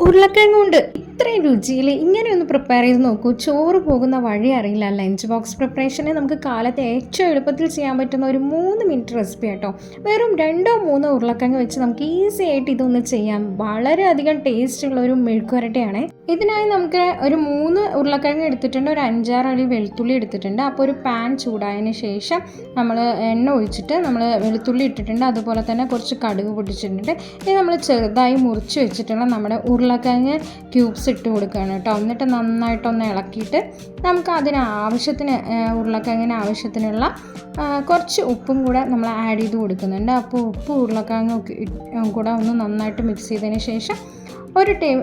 ഉരുളക്കിഴങ്ങ് കൊണ്ട് ഇത്രയും രുചിയിൽ ഇങ്ങനെയൊന്ന് പ്രിപ്പയർ ചെയ്ത് നോക്കൂ. ചോറ് പോകുന്ന വഴി അറിയില്ല. ലഞ്ച് ബോക്സ് പ്രിപ്പറേഷന് നമുക്ക് കാലത്ത് ഏറ്റവും എളുപ്പത്തിൽ ചെയ്യാൻ പറ്റുന്ന ഒരു 3 മിനിറ്റ് റെസിപ്പി കേട്ടോ. വെറും 2-3 ഉരുളക്കിഴങ്ങ് വെച്ച് നമുക്ക് ഈസി ആയിട്ട് ഇതൊന്ന് ചെയ്യാം. വളരെയധികം ടേസ്റ്റുള്ള ഒരു മെഴുക്കുവരട്ടിയാണ്. ഇതിനായി നമുക്ക് ഒരു 3 ഉരുളക്കിഴങ്ങ് എടുത്തിട്ടുണ്ട്, ഒരു 5-6 അല്ലി വെളുത്തുള്ളി എടുത്തിട്ടുണ്ട്. അപ്പോൾ ഒരു പാൻ ചൂടായതിന് ശേഷം നമ്മൾ എണ്ണ ഒഴിച്ചിട്ട് നമ്മൾ വെളുത്തുള്ളി ഇട്ടിട്ടുണ്ട്, അതുപോലെ തന്നെ കുറച്ച് കടുക് പൊട്ടിച്ചിട്ടുണ്ട്. ഇത് നമ്മൾ ചെറുതായി മുറിച്ച് വെച്ചിട്ടുള്ള നമ്മുടെ ഉരുളക്കിഴങ്ങ് ക്യൂബ്സ് ഇട്ട് കൊടുക്കുകയാണ് കേട്ടോ. എന്നിട്ട് നന്നായിട്ടൊന്ന് ഇളക്കിയിട്ട് നമുക്ക് ആവശ്യത്തിന് ഉരുളക്കിഴങ്ങിന് ആവശ്യത്തിനുള്ള കുറച്ച് ഉപ്പും കൂടെ നമ്മൾ ആഡ് ചെയ്ത് കൊടുക്കുന്നുണ്ട്. അപ്പോൾ ഉപ്പ് ഉരുളക്കിഴങ്ങ് കൂടെ ഒന്ന് നന്നായിട്ട് മിക്സ് ചെയ്തതിന് ശേഷം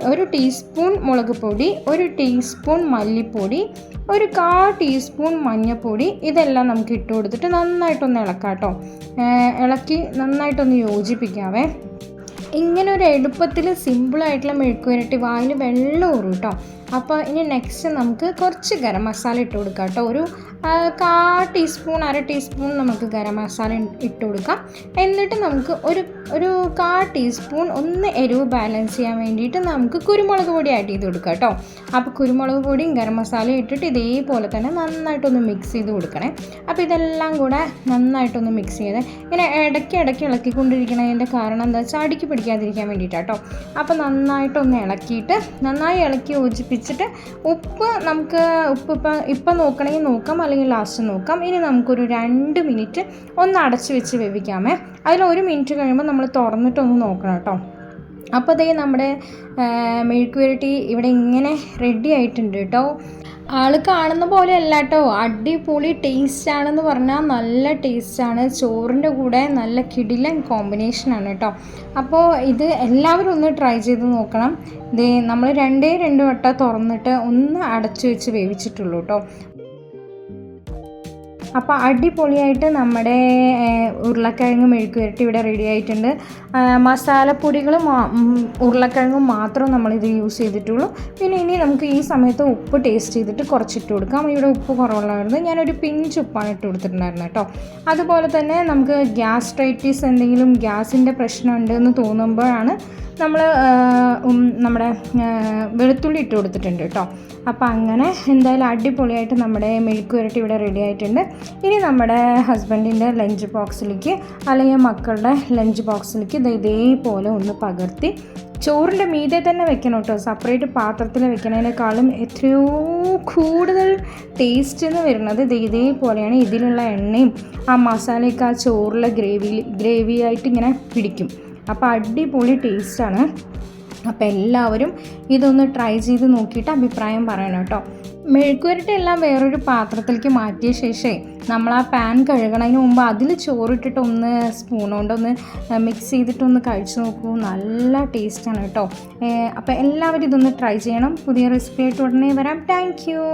ഒരു ടീസ്പൂൺ മുളക് പൊടി, ഒരു ടീസ്പൂൺ മല്ലിപ്പൊടി, ഒരു 1/4 ടീസ്പൂൺ മഞ്ഞൾപ്പൊടി, ഇതെല്ലാം നമുക്ക് ഇട്ട് കൊടുത്തിട്ട് നന്നായിട്ടൊന്ന് ഇളക്കാം കേട്ടോ. ഇളക്കി നന്നായിട്ടൊന്ന് യോജിപ്പിക്കാവേ. ഇങ്ങനെ ഒരു എളുപ്പത്തിൽ സിമ്പിളായിട്ടുള്ള മെഴുക്കുവരട്ടി വായിൽ വെള്ളം ഊറും കേട്ടോ. അപ്പോൾ ഇനി നെക്സ്റ്റ് നമുക്ക് കുറച്ച് ഗരം മസാല ഇട്ട് കൊടുക്കാം കേട്ടോ. ഒരു 1/4 ടീസ്പൂൺ 1/2 ടീസ്പൂൺ നമുക്ക് ഗരം മസാല ഇട്ട് കൊടുക്കാം. എന്നിട്ട് നമുക്ക് ഒരു 1/4 ടീസ്പൂൺ ഒന്ന് എരിവ് ബാലൻസ് ചെയ്യാൻ വേണ്ടിയിട്ട് നമുക്ക് കുരുമുളക് പൊടി ആഡ് ചെയ്ത് കൊടുക്കാം കേട്ടോ. അപ്പോൾ കുരുമുളക് പൊടിയും ഗരം മസാലയും ഇട്ടിട്ട് ഇതേപോലെ തന്നെ നന്നായിട്ടൊന്ന് മിക്സ് ചെയ്ത് കൊടുക്കണേ. അപ്പോൾ ഇതെല്ലാം കൂടെ നന്നായിട്ടൊന്ന് മിക്സ് ചെയ്ത് ഇങ്ങനെ ഇടയ്ക്ക് ഇളക്കിക്കൊണ്ടിരിക്കണതിൻ്റെ കാരണം എന്താ വെച്ചാൽ അടിക്ക് പിടിക്കാതിരിക്കാൻ വേണ്ടിയിട്ടാണ് കേട്ടോ. അപ്പോൾ നന്നായിട്ടൊന്ന് നന്നായി ഇളക്കി യോജിപ്പിച്ചിട്ട് ഉപ്പ് ഇപ്പം നോക്കണമെങ്കിൽ നോക്കാം, അല്ലെങ്കിൽ ലാസ്റ്റ് നോക്കാം. ഇനി നമുക്കൊരു 2 മിനിറ്റ് ഒന്ന് അടച്ച് വെച്ച് വേവിക്കാമേ. അതിൽ 1 മിനിറ്റ് കഴിയുമ്പോൾ നമ്മൾ തുറന്നിട്ടൊന്ന് നോക്കണം കേട്ടോ. അപ്പോൾ അതേ നമ്മുടെ മെഴുക്കുവരട്ടി ഇവിടെ ഇങ്ങനെ റെഡി ആയിട്ടുണ്ട് കേട്ടോ. ആൾ കാണുന്ന പോലെ അല്ല കേട്ടോ, അടിപൊളി ടേസ്റ്റാണെന്ന് പറഞ്ഞാൽ നല്ല ടേസ്റ്റാണ്. ചോറിൻ്റെ കൂടെ നല്ല കിടിലൻ കോമ്പിനേഷനാണ് കേട്ടോ. അപ്പോൾ ഇത് എല്ലാവരും ഒന്ന് ട്രൈ ചെയ്ത് നോക്കണം. ഇത് നമ്മൾ 2 വട്ടം തുറന്നിട്ട് ഒന്ന് അടച്ചു വെച്ച് വേവിച്ചിട്ടുള്ളൂ കേട്ടോ. അപ്പോൾ അടിപൊളിയായിട്ട് നമ്മുടെ ഉരുളക്കിഴങ്ങ് മെഴുക്കുവരട്ടി ഇവിടെ റെഡി ആയിട്ടുണ്ട്. മസാലപ്പൊടികളും ഉരുളക്കിഴങ്ങും മാത്രം നമ്മളിത് യൂസ് ചെയ്തിട്ടുള്ളൂ. പിന്നെ ഇനി നമുക്ക് ഈ സമയത്ത് ഉപ്പ് ടേസ്റ്റ് ചെയ്തിട്ട് കുറച്ചിട്ട് കൊടുക്കാം. ഇവിടെ ഉപ്പ് കുറവുള്ളതായിരുന്നു, ഞാനൊരു പിഞ്ച് ഉപ്പാണ് ഇട്ട് കൊടുത്തിട്ടുണ്ടായിരുന്നു കേട്ടോ. അതുപോലെ തന്നെ നമുക്ക് ഗ്യാസ്ട്രൈറ്റിസ് എന്തെങ്കിലും ഗ്യാസിൻ്റെ പ്രശ്നമുണ്ട് എന്ന് തോന്നുമ്പോഴാണ് നമ്മൾ നമ്മുടെ വെളുത്തുള്ളി ഇട്ട് കൊടുത്തിട്ടുണ്ട് കേട്ടോ. അപ്പോൾ അങ്ങനെ എന്തായാലും അടിപൊളിയായിട്ട് നമ്മുടെ മെഴുക്കുവരട്ടി ഇവിടെ റെഡി ആയിട്ടുണ്ട്. ഇനി നമ്മുടെ ഹസ്ബൻഡിൻ്റെ ലഞ്ച് ബോക്സിലേക്ക് അല്ലെങ്കിൽ മക്കളുടെ ലഞ്ച് ബോക്സിലേക്ക് ഇതേപോലെ ഒന്ന് പകർത്തി ചോറിൻ്റെ മീതെ തന്നെ വെക്കണം കേട്ടോ. സെപ്പറേറ്റ് പാത്രത്തിൽ വെക്കണതിനേക്കാളും എത്രയോ കൂടുതൽ ടേസ്റ്റ് എന്ന് വരുന്നത് ഇതേപോലെയാണ്. ഇതിലുള്ള എണ്ണയും ആ മസാലയൊക്കെ ആ ചോറിലെ ഗ്രേവി ആയിട്ട് ഇങ്ങനെ പിടിക്കും. അപ്പോൾ അടിപൊളി ടേസ്റ്റാണ്. അപ്പോൾ എല്ലാവരും ഇതൊന്ന് ട്രൈ ചെയ്ത് നോക്കിയിട്ട് അഭിപ്രായം പറയണം കേട്ടോ. മെഴുക്കുവരട്ടി എല്ലാം വേറൊരു പാത്രത്തിലേക്ക് മാറ്റിയ ശേഷം നമ്മൾ ആ പാൻ കഴുകണതിന് മുമ്പ് അതിൽ ചോറിട്ടിട്ട് ഒന്ന് സ്പൂൺ കൊണ്ടൊന്ന് മിക്സ് ചെയ്തിട്ടൊന്ന് കഴിച്ച് നോക്കൂ. നല്ല ടേസ്റ്റാണ് കേട്ടോ. അപ്പോൾ എല്ലാവരും ഇതൊന്ന് ട്രൈ ചെയ്യണം. പുതിയ റെസിപ്പി ആയിട്ട് ഉടനെ വരാം. Thank you.